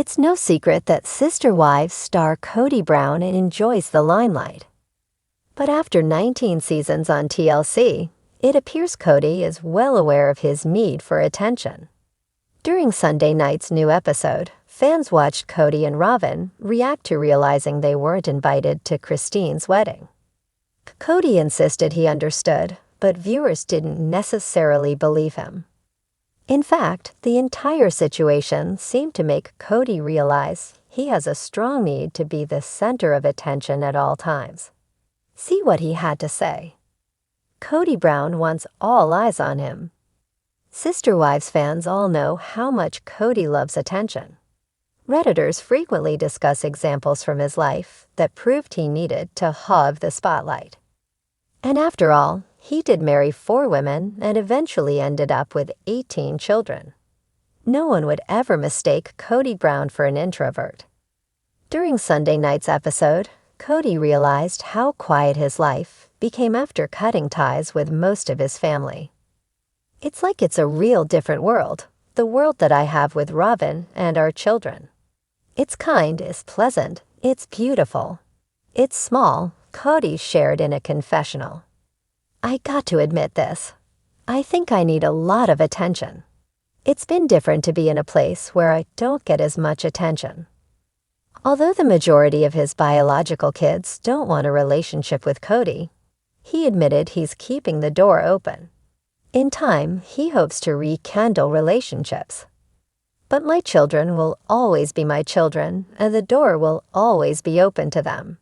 It's no secret that Sister Wives star Kody Brown enjoys the limelight. But after 19 seasons on TLC, it appears Kody is well aware of his need for attention. During Sunday night's new episode, fans watched Kody and Robyn react to realizing they weren't invited to Christine's wedding. Kody insisted he understood, but viewers didn't necessarily believe him. In fact, the entire situation seemed to make Kody realize he has a strong need to be the center of attention at all times. See what he had to say. Kody Brown wants all eyes on him. Sister Wives fans all know how much Kody loves attention. Redditors frequently discuss examples from his life that proved he needed to hog the spotlight. And after all, he did marry 4 women and eventually ended up with 18 children. No one would ever mistake Kody Brown for an introvert. During Sunday night's episode, Kody realized how quiet his life became after cutting ties with most of his family. It's like it's a real different world, the world that I have with Robyn and our children. It's kind, it's pleasant, it's beautiful. It's small, Kody shared in a confessional. I got to admit this. I think I need a lot of attention. It's been different to be in a place where I don't get as much attention. Although the majority of his biological kids don't want a relationship with Kody, he admitted he's keeping the door open. In time, he hopes to rekindle relationships. But my children will always be my children, and the door will always be open to them.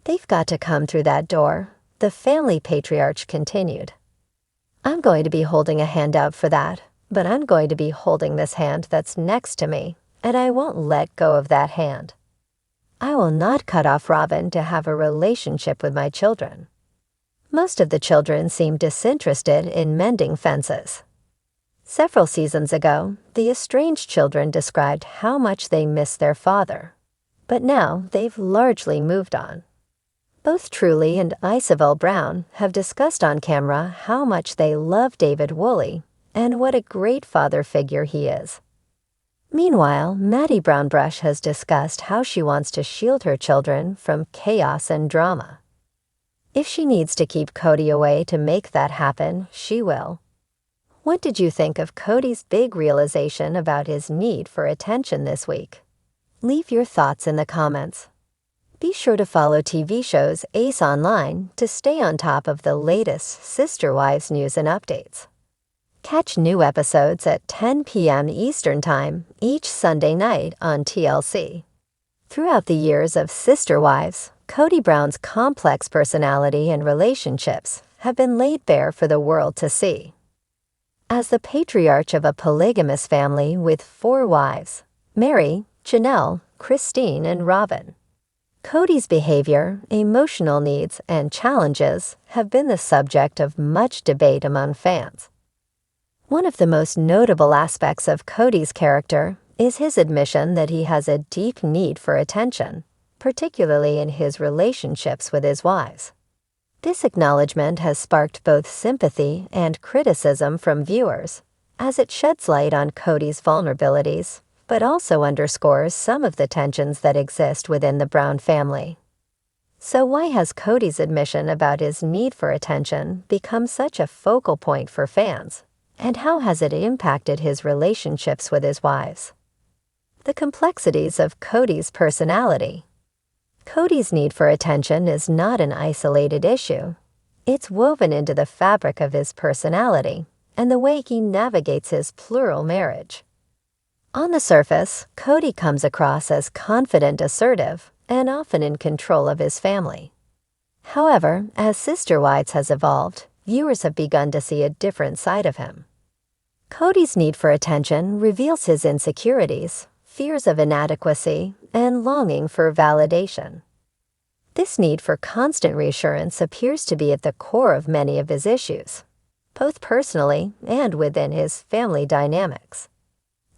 They've got to come through that door, the family patriarch continued. I'm going to be holding a hand out for that, but I'm going to be holding this hand that's next to me, and I won't let go of that hand. I will not cut off Robyn to have a relationship with my children. Most of the children seem disinterested in mending fences. Several seasons ago, the estranged children described how much they miss their father, but now they've largely moved on. Both Truly and Isabel Brown have discussed on camera how much they love David Woolley and what a great father figure he is. Meanwhile, Maddie Brownbrush has discussed how she wants to shield her children from chaos and drama. If she needs to keep Kody away to make that happen, she will. What did you think of Kody's big realization about his need for attention this week? Leave your thoughts in the comments. Be sure to follow TV shows Ace Online to stay on top of the latest Sister Wives news and updates. Catch new episodes at 10 p.m. Eastern Time each Sunday night on TLC. Throughout the years of Sister Wives, Kody Brown's complex personality and relationships have been laid bare for the world to see. As the patriarch of a polygamous family with 4 wives, Mary, Janelle, Christine, and Robyn, Kody's behavior, emotional needs, and challenges have been the subject of much debate among fans. One of the most notable aspects of Kody's character is his admission that he has a deep need for attention, particularly in his relationships with his wives. This acknowledgement has sparked both sympathy and criticism from viewers, as it sheds light on Kody's vulnerabilities, but also underscores some of the tensions that exist within the Brown family. So why has Kody's admission about his need for attention become such a focal point for fans? And how has it impacted his relationships with his wives? The complexities of Kody's personality. Kody's need for attention is not an isolated issue. It's woven into the fabric of his personality and the way he navigates his plural marriage. On the surface, Kody comes across as confident, assertive, and often in control of his family. However, as Sister Wives has evolved, viewers have begun to see a different side of him. Kody's need for attention reveals his insecurities, fears of inadequacy, and longing for validation. This need for constant reassurance appears to be at the core of many of his issues, both personally and within his family dynamics.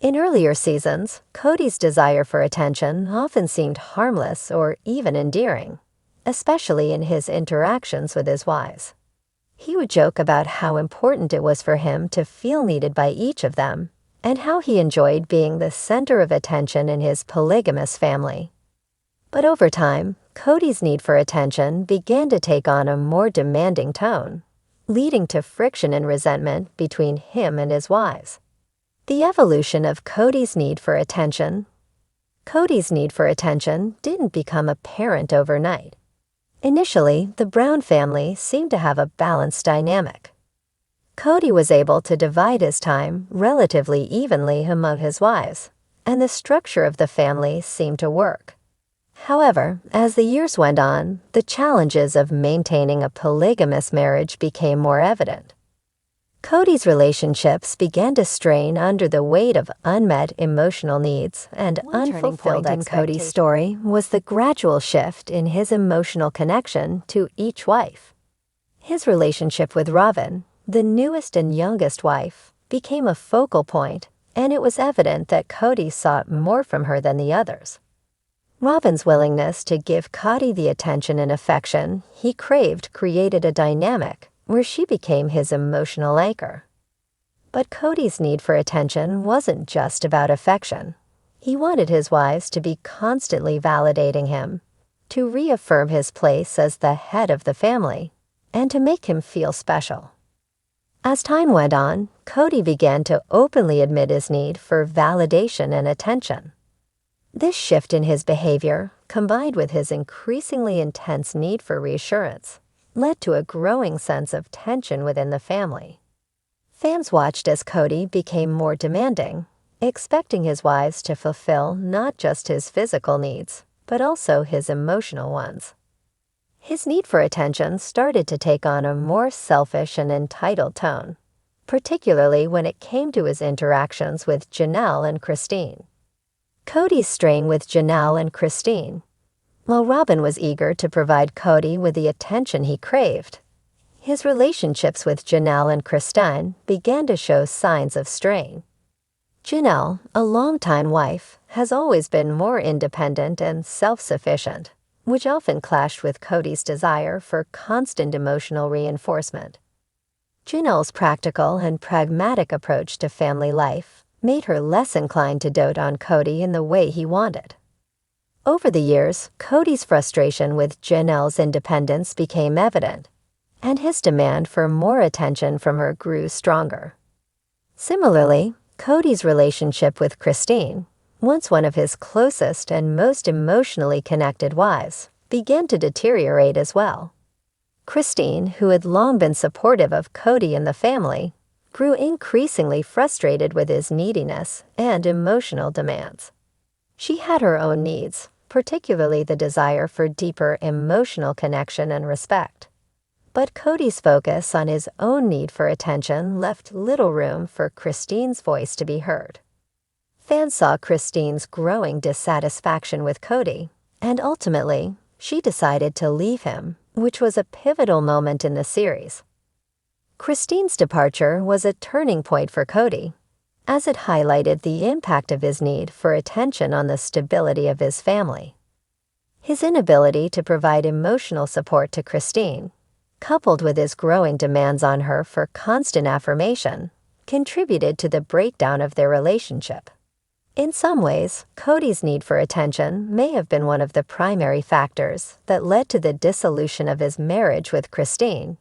In earlier seasons, Kody's desire for attention often seemed harmless or even endearing, especially in his interactions with his wives. He would joke about how important it was for him to feel needed by each of them, and how he enjoyed being the center of attention in his polygamous family. But over time, Kody's need for attention began to take on a more demanding tone, leading to friction and resentment between him and his wives. The evolution of Kody's need for attention. Kody's need for attention didn't become apparent overnight. Initially, the Brown family seemed to have a balanced dynamic. Kody was able to divide his time relatively evenly among his wives, and the structure of the family seemed to work. However, as the years went on, the challenges of maintaining a polygamous marriage became more evident. Kody's relationships began to strain under the weight of unmet emotional needs, and unfulfilled in Kody's story was the gradual shift in his emotional connection to each wife. His relationship with Robyn, the newest and youngest wife, became a focal point, and it was evident that Kody sought more from her than the others. Robyn's willingness to give Kody the attention and affection he craved created a dynamic where she became his emotional anchor. But Kody's need for attention wasn't just about affection. He wanted his wives to be constantly validating him, to reaffirm his place as the head of the family, and to make him feel special. As time went on, Kody began to openly admit his need for validation and attention. This shift in his behavior, combined with his increasingly intense need for reassurance, led to a growing sense of tension within the family. Fans watched as Kody became more demanding, expecting his wives to fulfill not just his physical needs, but also his emotional ones. His need for attention started to take on a more selfish and entitled tone, particularly when it came to his interactions with Janelle and Christine. Kody's strain with Janelle and Christine. While Robyn was eager to provide Kody with the attention he craved, his relationships with Janelle and Christine began to show signs of strain. Janelle, a longtime wife, has always been more independent and self-sufficient, which often clashed with Kody's desire for constant emotional reinforcement. Janelle's practical and pragmatic approach to family life made her less inclined to dote on Kody in the way he wanted. Over the years, Kody's frustration with Janelle's independence became evident, and his demand for more attention from her grew stronger. Similarly, Kody's relationship with Christine, once one of his closest and most emotionally connected wives, began to deteriorate as well. Christine, who had long been supportive of Kody and the family, grew increasingly frustrated with his neediness and emotional demands. She had her own needs, particularly the desire for deeper emotional connection and respect. But Kody's focus on his own need for attention left little room for Christine's voice to be heard. Fans saw Christine's growing dissatisfaction with Kody, and ultimately, she decided to leave him, which was a pivotal moment in the series. Christine's departure was a turning point for Kody, as it highlighted the impact of his need for attention on the stability of his family. His inability to provide emotional support to Christine, coupled with his growing demands on her for constant affirmation, contributed to the breakdown of their relationship. In some ways, Kody's need for attention may have been one of the primary factors that led to the dissolution of his marriage with Christine,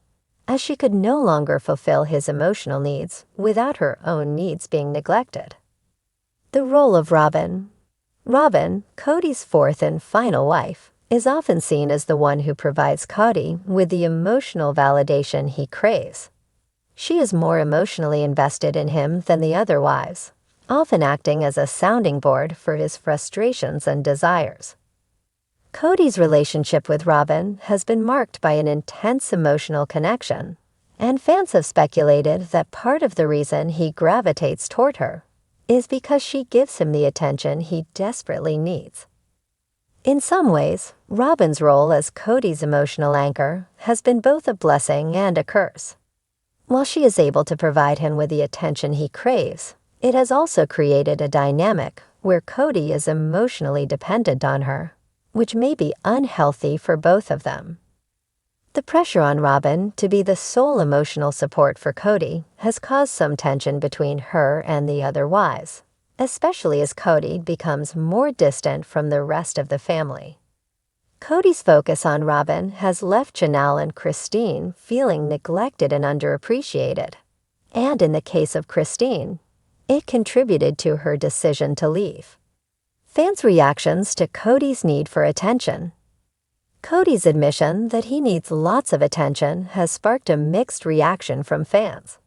as she could no longer fulfill his emotional needs without her own needs being neglected. The role of Robyn. Robyn, Kody's fourth and final wife, is often seen as the one who provides Kody with the emotional validation he craves. She is more emotionally invested in him than the other wives, often acting as a sounding board for his frustrations and desires. Kody's relationship with Robyn has been marked by an intense emotional connection, and fans have speculated that part of the reason he gravitates toward her is because she gives him the attention he desperately needs. In some ways, Robyn's role as Kody's emotional anchor has been both a blessing and a curse. While she is able to provide him with the attention he craves, it has also created a dynamic where Kody is emotionally dependent on her, which may be unhealthy for both of them. The pressure on Robyn to be the sole emotional support for Kody has caused some tension between her and the other wives, especially as Kody becomes more distant from the rest of the family. Kody's focus on Robyn has left Janelle and Christine feeling neglected and underappreciated. And in the case of Christine, it contributed to her decision to leave. Fans' reactions to Kody's need for attention. Kody's admission that he needs lots of attention has sparked a mixed reaction from fans.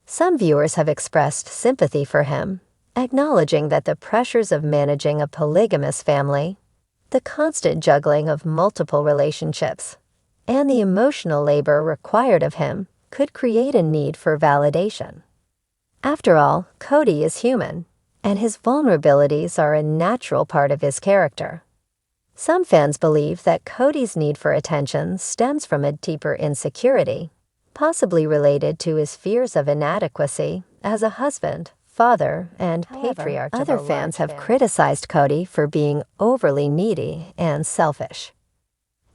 Some viewers have expressed sympathy for him, acknowledging that the pressures of managing a polygamous family, the constant juggling of multiple relationships, and the emotional labor required of him could create a need for validation. After all, Kody is human, and his vulnerabilities are a natural part of his character. Some fans believe that Kody's need for attention stems from a deeper insecurity, possibly related to his fears of inadequacy as a husband, father, and patriarch. Other fans have criticized Kody for being overly needy and selfish.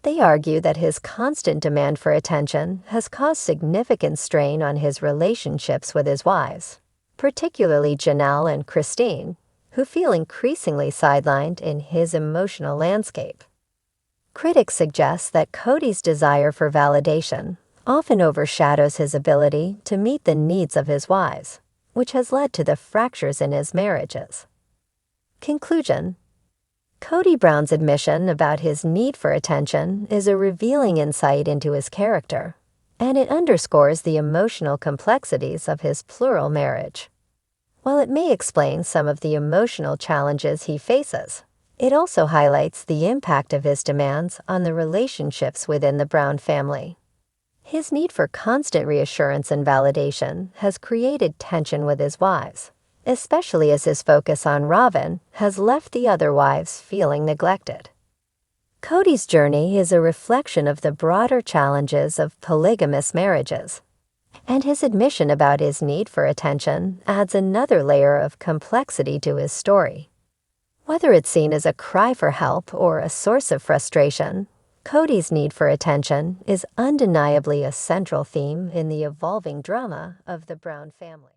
They argue that his constant demand for attention has caused significant strain on his relationships with his wives, particularly Janelle and Christine, who feel increasingly sidelined in his emotional landscape. Critics suggest that Kody's desire for validation often overshadows his ability to meet the needs of his wives, which has led to the fractures in his marriages. Conclusion: Kody Brown's admission about his need for attention is a revealing insight into his character, and it underscores the emotional complexities of his plural marriage. While it may explain some of the emotional challenges he faces, it also highlights the impact of his demands on the relationships within the Brown family. His need for constant reassurance and validation has created tension with his wives, especially as his focus on Robyn has left the other wives feeling neglected. Kody's journey is a reflection of the broader challenges of polygamous marriages, and his admission about his need for attention adds another layer of complexity to his story. Whether it's seen as a cry for help or a source of frustration, Kody's need for attention is undeniably a central theme in the evolving drama of the Brown family.